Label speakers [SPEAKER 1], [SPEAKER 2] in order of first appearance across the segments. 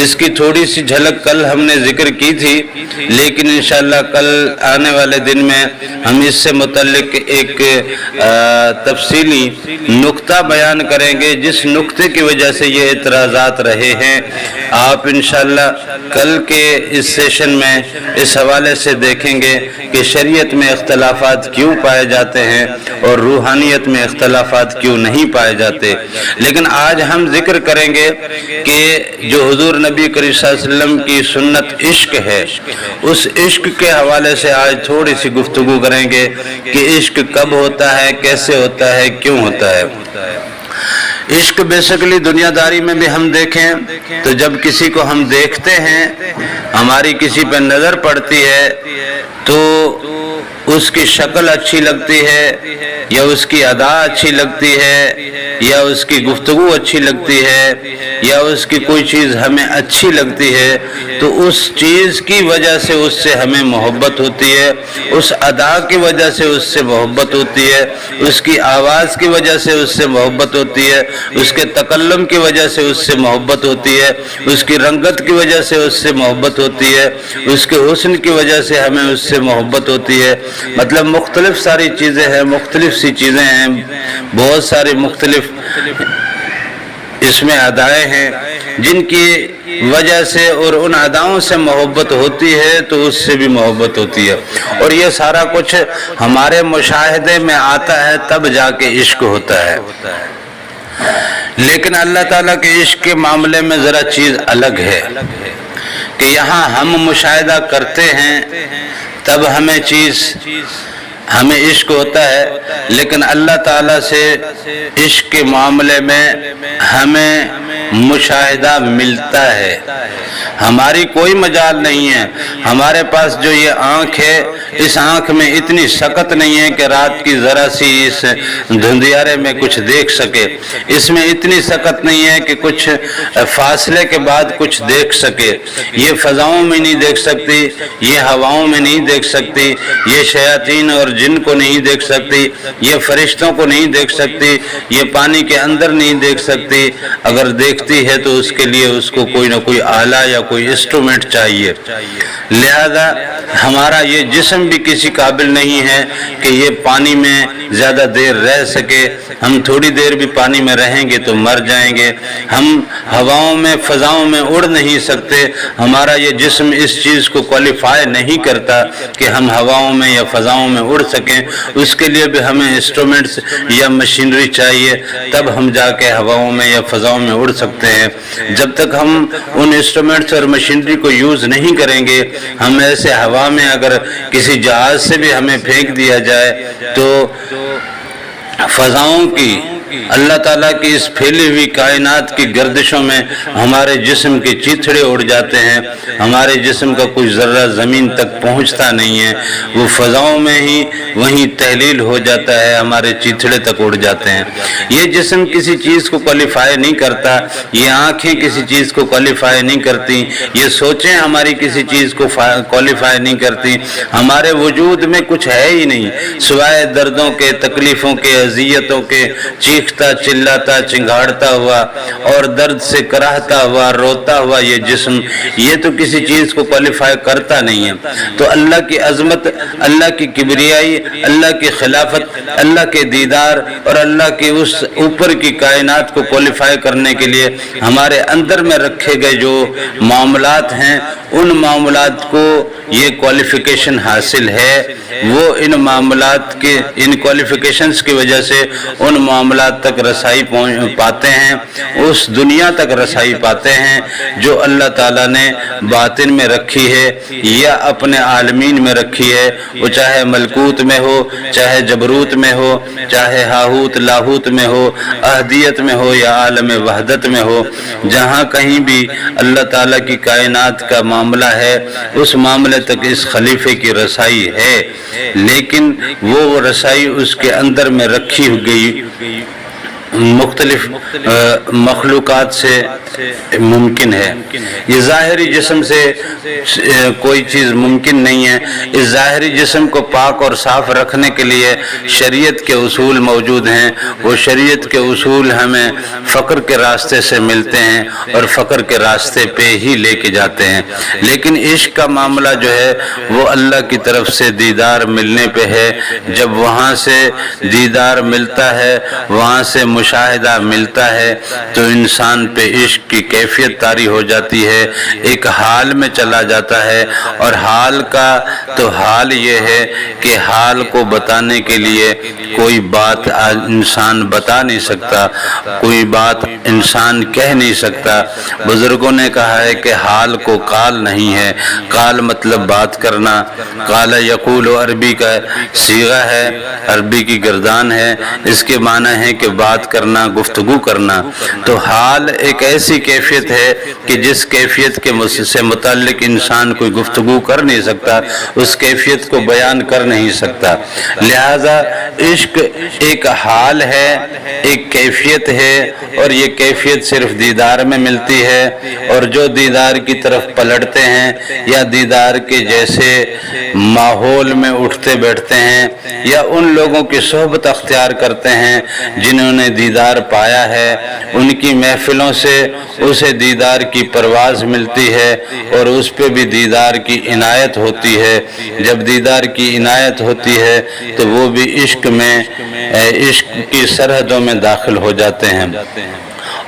[SPEAKER 1] اس کی تھوڑی سی جھلک کل ہم نے ذکر کی تھی، لیکن انشاءاللہ کل آنے والے دن میں ہم اس سے متعلق ایک تفصیلی نقطہ بیان کریں گے، جس نقطے کی وجہ سے یہ اعتراضات رہے ہیں۔ آپ انشاءاللہ کل کے اس سیشن میں اس حوالے سے دیکھیں گے کہ شریعت میں اختلافات کیوں پائے جاتے ہیں اور روحانیت میں اختلافات کیوں نہیں پائے جاتے۔ لیکن آج ہم ذکر کریں گے کہ جو حضور نبی کریم صلی اللہ علیہ وسلم کی سنت عشق ہے، اس عشق کے حوالے سے آج تھوڑی سی گفتگو کریں گے کہ عشق کب ہوتا ہے، کیسے ہوتا ہے، کیوں ہوتا ہے۔ عشق بیسیکلی دنیا داری میں بھی ہم دیکھیں تو جب کسی کو ہم دیکھتے ہیں، ہماری کسی پہ نظر پڑتی ہے تو اس کی شکل اچھی لگتی ہے یا اس کی ادا اچھی لگتی ہے یا اس کی گفتگو اچھی لگتی ہے یا اس کی کوئی چیز ہمیں اچھی لگتی ہے، تو اس چیز کی وجہ سے اس سے ہمیں محبت ہوتی ہے، اس ادا کی وجہ سے اس سے محبت ہوتی ہے، اس کی آواز کی وجہ سے اس سے محبت ہوتی ہے، اس کے تکلم کی وجہ سے اس سے محبت ہوتی ہے، اس کی رنگت کی وجہ سے اس سے محبت ہوتی ہے، اس کے حسن کی وجہ سے ہمیں اس سے محبت ہوتی ہے۔ مطلب مختلف ساری چیزیں ہیں، مختلف سی چیزیں ہیں، بہت ساری مختلف اس میں ادائیں ہیں جن کی وجہ سے اور ان اداؤں سے محبت ہوتی ہے تو اس سے بھی محبت ہوتی ہے، اور یہ سارا کچھ ہمارے مشاہدے میں آتا ہے، تب جا کے عشق ہوتا ہے۔ لیکن اللہ تعالیٰ کے عشق کے معاملے میں ذرا چیز الگ ہے کہ یہاں ہم مشاہدہ کرتے ہیں تب ہمیں عشق ہوتا ہے، لیکن اللہ تعالیٰ سے عشق کے معاملے میں ہمیں مشاہدہ ملتا ہے۔ ہماری کوئی مجال نہیں ہے، ہمارے پاس جو یہ آنکھ ہے، اس آنکھ میں اتنی سکت نہیں ہے کہ رات کی ذرا سی اس دھندیارے میں کچھ دیکھ سکے، اس میں اتنی سکت نہیں ہے کہ کچھ فاصلے کے بعد کچھ دیکھ سکے۔ یہ فضاؤں میں نہیں دیکھ سکتی، یہ ہواؤں میں نہیں دیکھ سکتی، یہ شیاطین اور جن کو نہیں دیکھ سکتی، یہ فرشتوں کو نہیں دیکھ سکتی، یہ پانی کے اندر نہیں دیکھ سکتی۔ اگر دیکھتی ہے تو اس کے لیے اس کو کوئی نہ کوئی آلہ یا کوئی انسٹرومنٹ چاہیے۔ لہذا ہمارا یہ جسم بھی کسی قابل نہیں ہے کہ یہ پانی میں زیادہ دیر رہ سکے، ہم تھوڑی دیر بھی پانی میں رہیں گے تو مر جائیں گے۔ ہم ہواؤں میں فضاؤں میں اڑ نہیں سکتے، ہمارا یہ جسم اس چیز کو کوالیفائی نہیں کرتا کہ ہم ہواؤں میں یا فضاؤں میں اڑ سکیں۔ اس کے لیے بھی ہمیں انسٹرومنٹس یا مشینری چاہیے، تب ہم جا کے ہواؤں میں یا فضاؤں میں اڑ سکتے ہیں۔ جب تک ہم ان انسٹرومنٹس اور مشینری کو یوز نہیں کریں گے، ہم ایسے ہوا میں اگر کسی جہاز سے بھی ہمیں پھینک دیا جائے تو فضاؤں کی، اللہ تعالیٰ کی اس پھیلی ہوئی کائنات کی گردشوں میں ہمارے جسم کے چیتھڑے اڑ جاتے ہیں، ہمارے جسم کا کوئی ذرہ زمین تک پہنچتا نہیں ہے، وہ فضاؤں میں ہی وہیں تحلیل ہو جاتا ہے، ہمارے چیتھڑے تک اڑ جاتے ہیں۔ یہ جسم کسی چیز کو کوالیفائی نہیں کرتا، یہ آنکھیں کسی چیز کو کوالیفائی نہیں کرتی، یہ سوچیں ہماری کسی چیز کو کوالیفائی نہیں کرتی۔ ہمارے وجود میں کچھ ہے ہی نہیں سوائے دردوں کے، تکلیفوں کے، اذیتوں کے، چیختا چلاتا چنگھاڑتا ہوا اور درد سے کراہتا ہوا روتا ہوا یہ جسم، یہ تو کسی چیز کو کوالیفائی کرتا نہیں ہے۔ تو اللہ کی عظمت، اللہ کی کبریائی، اللہ کی خلافت، اللہ کے دیدار اور اللہ کی اس اوپر کی کائنات کو کوالیفائی کرنے کے لیے ہمارے اندر میں رکھے گئے جو معاملات ہیں، ان معاملات کو یہ کوالیفیکیشن حاصل ہے۔ وہ ان معاملات کے، ان کوالیفیکیشنز کی وجہ سے ان معاملات تک رسائی پاتے ہیں، اس دنیا تک رسائی پاتے ہیں جو اللہ تعالیٰ نے باطن میں رکھی ہے یا اپنے عالمین میں رکھی ہے، وہ چاہے ملکوت میں ہو، چاہے جبروت میں ہو، چاہے ہاہوت لاہوت میں ہو، احدیت میں ہو یا عالم وحدت میں ہو، جہاں کہیں بھی اللہ تعالیٰ کی کائنات کا معاملہ ہے، اس معاملے تک اس خلیفے کی رسائی ہے، لیکن وہ رسائی اس کے اندر میں رکھی گئی مختلف مخلوقات سے ممکن ہے۔ یہ ظاہری جسم سے کوئی چیز ممکن نہیں ہے۔ اس ظاہری جسم کو پاک اور صاف رکھنے کے لیے شریعت کے اصول موجود ہیں۔ وہ شریعت کے اصول ہمیں فقر کے راستے سے ملتے ہیں اور فقر کے راستے پہ ہی لے کے جاتے ہیں۔ لیکن عشق کا معاملہ جو ہے وہ اللہ کی طرف سے دیدار ملنے پہ ہے۔ جب وہاں سے دیدار ملتا ہے، وہاں سے مشاہدہ ملتا ہے، تو انسان پہ عشق کی کیفیت طاری ہو جاتی ہے، ایک حال میں چلا جاتا ہے۔ اور حال کا تو حال یہ ہے کہ حال کو بتانے کے لیے کوئی بات انسان بتا نہیں سکتا، کوئی بات انسان کہہ نہیں سکتا۔ بزرگوں نے کہا ہے کہ حال کو قال نہیں ہے۔ قال مطلب بات کرنا، قال یقول عربی کا صیغہ ہے، عربی کی گردان ہے، اس کے معنی ہے کہ بات کرنا، گفتگو کرنا۔ تو حال ایک ایسی کیفیت ہے کہ جس کیفیت کے سے متعلق انسان کوئی گفتگو کر نہیں سکتا، اس کیفیت کو بیان کر نہیں سکتا۔ لہذا عشق ایک حال ہے، ایک کیفیت ہے، اور یہ کیفیت صرف دیدار میں ملتی ہے۔ اور جو دیدار کی طرف پلٹتے ہیں یا دیدار کے جیسے ماحول میں اٹھتے بیٹھتے ہیں یا ان لوگوں کی صحبت اختیار کرتے ہیں جنہوں نے دیدار پایا ہے، ان کی محفلوں سے اسے دیدار کی پرواز ملتی ہے اور اس پہ بھی دیدار کی عنایت ہوتی ہے۔ جب دیدار کی عنایت ہوتی ہے تو وہ بھی عشق میں، عشق کی سرحدوں میں داخل ہو جاتے ہیں۔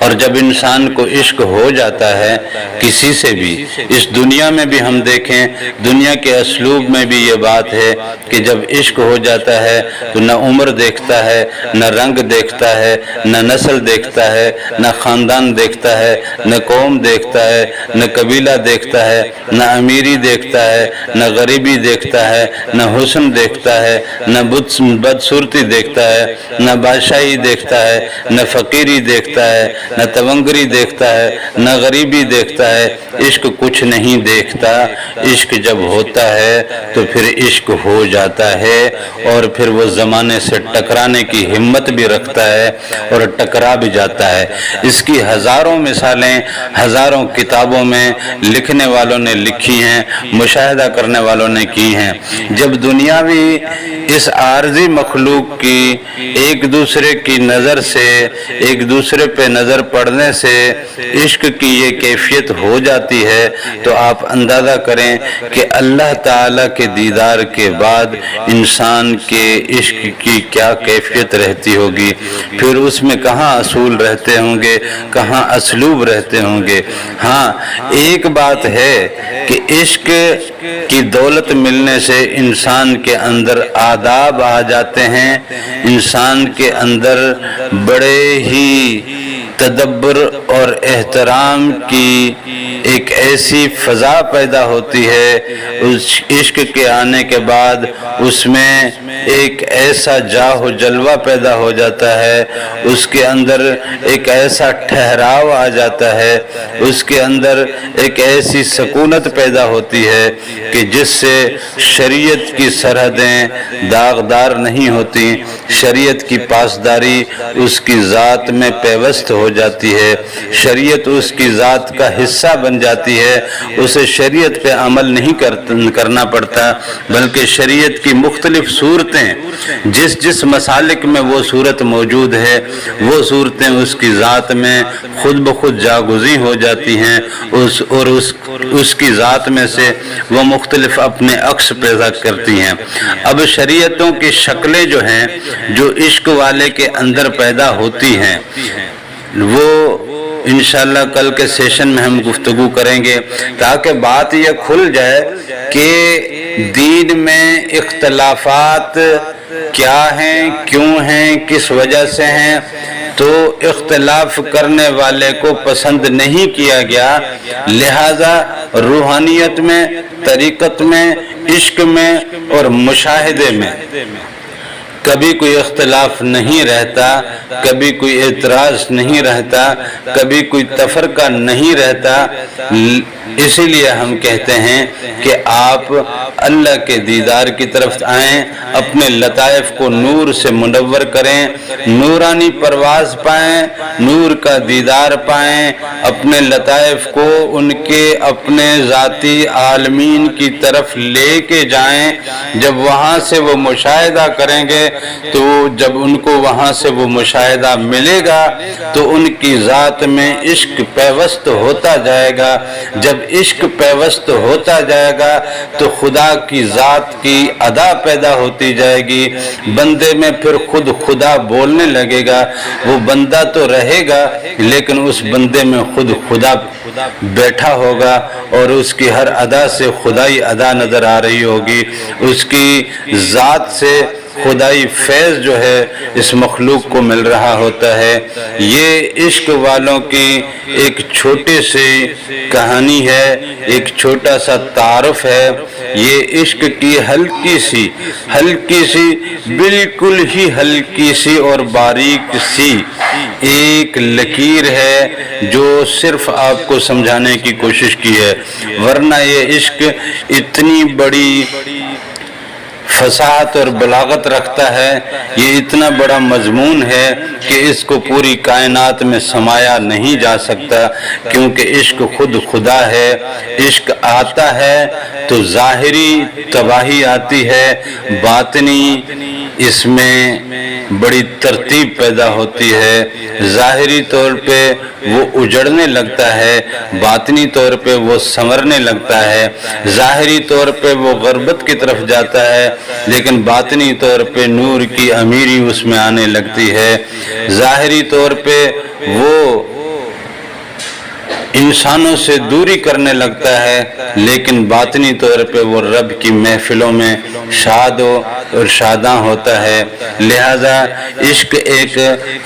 [SPEAKER 1] اور جب انسان کو عشق ہو جاتا ہے کسی سے بھی، اس دنیا میں بھی ہم دیکھیں، دنیا کے اسلوب میں بھی یہ بات ہے کہ جب عشق ہو جاتا ہے تو نہ عمر دیکھتا ہے، نہ رنگ دیکھتا ہے، نہ نسل دیکھتا ہے، نہ خاندان دیکھتا ہے، نہ قوم دیکھتا ہے، نہ قبیلہ دیکھتا ہے، نہ امیری دیکھتا ہے، نہ غریبی دیکھتا ہے، نہ حسن دیکھتا ہے، نہ بدصورتی دیکھتا ہے، نہ بادشاہی دیکھتا ہے، نہ فقیری دیکھتا ہے، نہ تونگری دیکھتا ہے، نہ غریبی دیکھتا ہے۔ عشق کچھ نہیں دیکھتا۔ عشق جب ہوتا ہے تو پھر عشق ہو جاتا ہے، اور پھر وہ زمانے سے ٹکرانے کی ہمت بھی رکھتا ہے اور ٹکرا بھی جاتا ہے۔ اس کی ہزاروں مثالیں ہزاروں کتابوں میں لکھنے والوں نے لکھی ہیں، مشاہدہ کرنے والوں نے کی ہیں۔ جب دنیاوی اس عارضی مخلوق کی ایک دوسرے کی نظر سے، ایک دوسرے پہ نظر پڑنے سے عشق کی یہ کیفیت ہو جاتی ہے، تو آپ اندازہ کریں کہ اللہ تعالیٰ کے دیدار کے بعد انسان کے عشق کی کیا کیفیت رہتی ہوگی۔ پھر اس میں کہاں اصول رہتے ہوں گے، کہاں اسلوب رہتے ہوں گے۔ ہاں ایک بات ہے کہ عشق کی دولت ملنے سے انسان کے اندر آداب آ جاتے ہیں، انسان کے اندر بڑے ہی تدبر اور احترام کی ایک ایسی فضا پیدا ہوتی ہے۔ اس عشق کے آنے کے بعد اس میں ایک ایسا جاہ و جلوہ پیدا ہو جاتا ہے، اس کے اندر ایک ایسا ٹھہراؤ آ جاتا ہے، اس کے اندر ایک ایسی سکونت پیدا ہوتی ہے کہ جس سے شریعت کی سرحدیں داغدار نہیں ہوتی، شریعت کی پاسداری اس کی ذات میں پیوست ہو جاتی ہے، شریعت اس کی ذات کا حصہ بن جاتی ہے۔ اسے شریعت پہ عمل نہیں کرنا پڑتا، بلکہ شریعت کی مختلف صورتیں، جس مسالک میں وہ صورت موجود ہے، وہ صورتیں اس کی ذات میں خود بخود جاگزیں ہو جاتی ہیں، اور اس کی ذات میں سے وہ مختلف اپنے عکس پیدا کرتی ہیں۔ اب شریعتوں کی شکلیں جو ہیں، جو عشق والے کے اندر پیدا ہوتی ہیں، وہ انشاءاللہ کل کے سیشن میں ہم گفتگو کریں گے، تاکہ بات یہ کھل جائے کہ دین میں اختلافات کیا ہیں، کیوں ہیں، کس وجہ سے ہیں۔ تو اختلاف کرنے والے کو پسند نہیں کیا گیا، لہذا روحانیت میں، طریقت میں، عشق میں اور مشاہدے میں کبھی کوئی اختلاف نہیں رہتا، کبھی کوئی اعتراض نہیں رہتا، کبھی کوئی تفرقہ نہیں رہتا، اسی لیے ہم کہتے ہیں کہ آپ اللہ کے دیدار کی طرف آئیں، اپنے لطائف کو نور سے منور کریں، نورانی پرواز پائیں، نور کا دیدار پائیں، اپنے لطائف کو ان کے اپنے ذاتی عالمین کی طرف لے کے جائیں۔ جب وہاں سے وہ مشاہدہ کریں گے تو جب ان کو وہاں سے وہ مشاہدہ ملے گا تو ان کی ذات میں عشق پیوست ہوتا جائے گا۔ جب عشق پیوست ہوتا جائے گا تو خدا کی ذات کی ادا پیدا ہوتی جائے گی، بندے میں پھر خود خدا بولنے لگے گا۔ وہ بندہ تو رہے گا لیکن اس بندے میں خود خدا بیٹھا ہوگا اور اس کی ہر ادا سے خدائی ادا نظر آ رہی ہوگی، اس کی ذات سے خدائی فیض جو ہے اس مخلوق کو مل رہا ہوتا ہے۔ یہ عشق والوں کی ایک چھوٹی سی کہانی ہے، ایک چھوٹا سا تعارف ہے۔ یہ عشق کی ہلکی سی بالکل ہی ہلکی سی اور باریک سی ایک لکیر ہے جو صرف آپ کو سمجھانے کی کوشش کی ہے، ورنہ یہ عشق اتنی بڑی فصاحت اور بلاغت رکھتا ہے، یہ اتنا بڑا مضمون ہے کہ اس کو پوری کائنات میں سمایا نہیں جا سکتا، کیونکہ عشق خود خدا ہے۔ عشق آتا ہے تو ظاہری تباہی آتی ہے، باطنی اس میں بڑی ترتیب پیدا ہوتی ہے۔ ظاہری طور پہ وہ اجڑنے لگتا ہے، باطنی طور پہ وہ سنورنے لگتا ہے۔ ظاہری طور پہ وہ غربت کی طرف جاتا ہے لیکن باطنی طور پہ نور کی امیری اس میں آنے لگتی ہے۔ ظاہری طور پہ وہ انسانوں سے دوری کرنے لگتا ہے لیکن باطنی طور پہ وہ رب کی محفلوں میں شاد اور شاداں ہوتا ہے۔ لہذا عشق ایک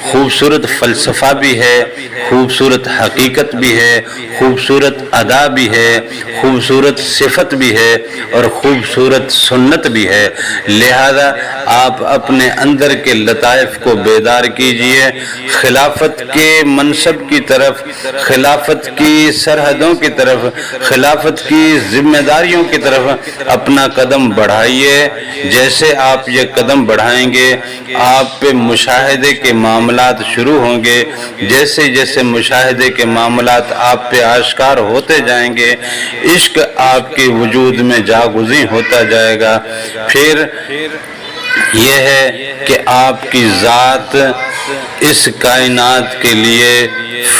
[SPEAKER 1] خوبصورت فلسفہ بھی ہے، خوبصورت حقیقت بھی ہے، خوبصورت ادا بھی ہے، خوبصورت صفت بھی ہے اور خوبصورت سنت بھی ہے۔ لہذا آپ اپنے اندر کے لطائف کو بیدار کیجئے، خلافت کے منصب کی طرف، خلافت کی سرحدوں کی طرف، خلافت کی ذمہ داریوں کی طرف اپنا قدم بڑھائیے۔ جیسے آپ یہ قدم بڑھائیں گے آپ پہ مشاہدے کے معاملات شروع ہوں گے، جیسے جیسے مشاہدے کے معاملات آپ پہ آشکار ہوتے جائیں گے عشق آپ کے وجود میں جاگزیں ہوتا جائے گا۔ پھر یہ ہے کہ آپ کی ذات اس کائنات کے لیے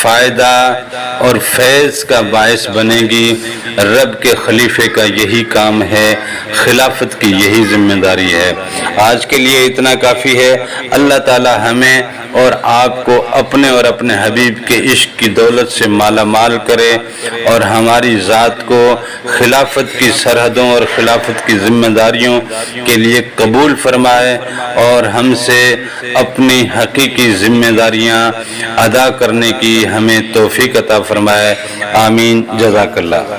[SPEAKER 1] فائدہ اور فیض کا باعث بنے گی۔ رب کے خلیفے کا یہی کام ہے، خلافت کی یہی ذمہ داری ہے۔ آج کے لیے اتنا کافی ہے۔ اللہ تعالی ہمیں اور آپ کو اپنے اور اپنے حبیب کے عشق کی دولت سے مالا مال کرے اور ہماری ذات کو خلافت کی سرحدوں اور خلافت کی ذمہ داریوں کے لیے قبول فرمائے اور ہم سے اپنی حقیقی ذمہ داریاں ادا کرنے کی ہمیں توفیق عطا فرمائے۔ آمین۔ جزاک اللہ۔